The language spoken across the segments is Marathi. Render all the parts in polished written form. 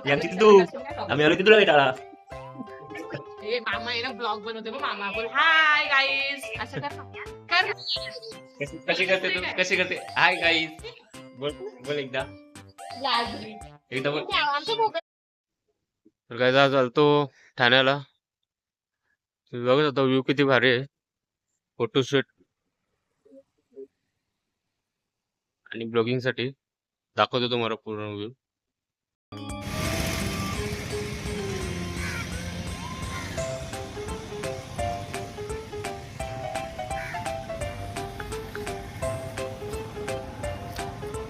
यांची तू आम्ही आलो की तुला भेटायला. मामा आहे ना ब्लॉग बनवते मग मामा बोल हाय गाईस असं कर कशी करते तू, कशी करते? हाय गाईस बोल बोल एकदा बोल. तर काय चालतो ठाण्याला. बघत होता व्ह्यू किती भारी आहे. फोटोशूट आणि ब्लॉगिंग साठी दाखवतो तुम्हाला पूर्ण व्ह्यू.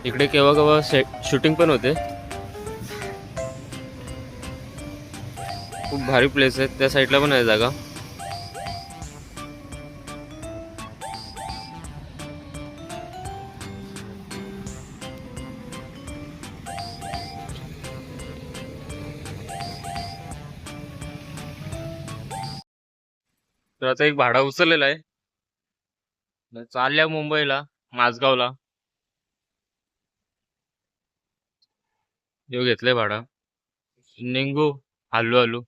इकडे केव्हा केव्हा शूटिंग पण होते. खूप भारी प्लेस आहे. त्या साईडला पण आहे जागा. तर आता एक भाडा उचललेला आहे. चालल्या मुंबईला माझगावला. जो घेतलंय भाडा. निघू हल्लू हल्लू.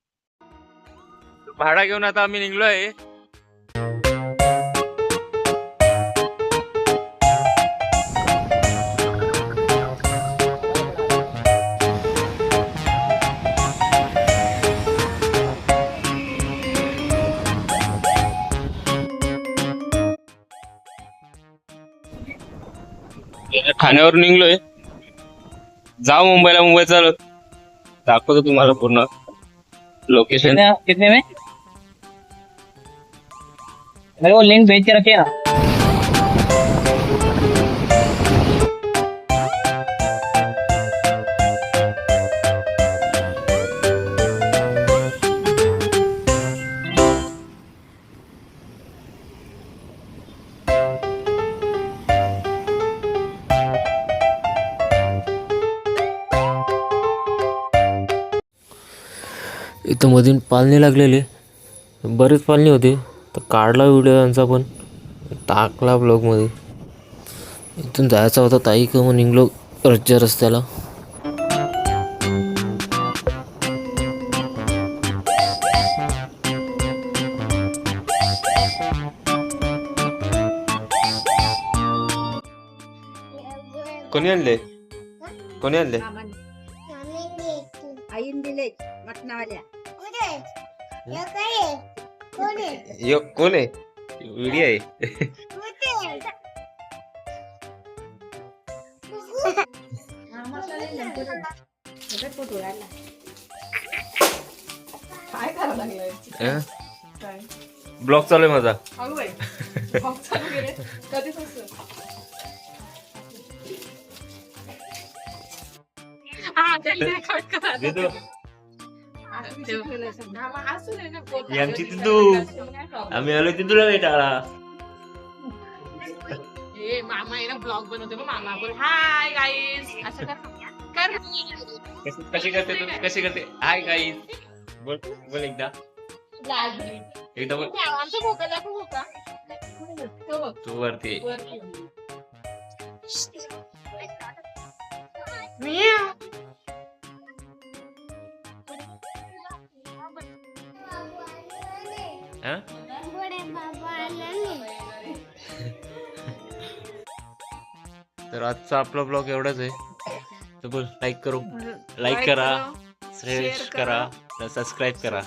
भाडा घेऊन आता आम्ही निघलोय. ठाण्यावर निघलोय. जाऊ मुंबईला. मुंबईचा दाखवतो तुम्हाला पूर्ण लोकेशन. कितने में मेरे को लिंक भेज के रखे ना. इथं मधून पालणी लागलेली. बरेच पालणी होते. तर काढला व्हिडिओ त्यांचा पण टाकला ब्लॉगमध्ये. इथून जायचा होता ताई का मग निघलो रज्जा रस्त्याला. कोणी आणले? कोणी आणले? आईन दिले मटणावाल्या. यो कोण आहे? व्हिडिओ आहे. काय करायला लागलाय? ब्लॉग चालू आहे माझा. कधीच असं यांची तू आम्ही आलो की तुला भेटायला. मामा आहे ना ब्लॉग बनवते मग मामा बोल हाय गाईस असं कर कशी करते तू, कशी करते? हाय गाईस बोल बोल एकदा बोल. आमचा भोका दाखव भोका तू वरती. तर आजचा आपला ब्लॉग एवढाच आहे. तर बोल लाईक करा, शेअर करा, सबस्क्राईब करा.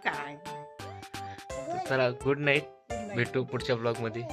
काय चला गुड नाईट. भेटू पुढच्या ब्लॉग मध्ये.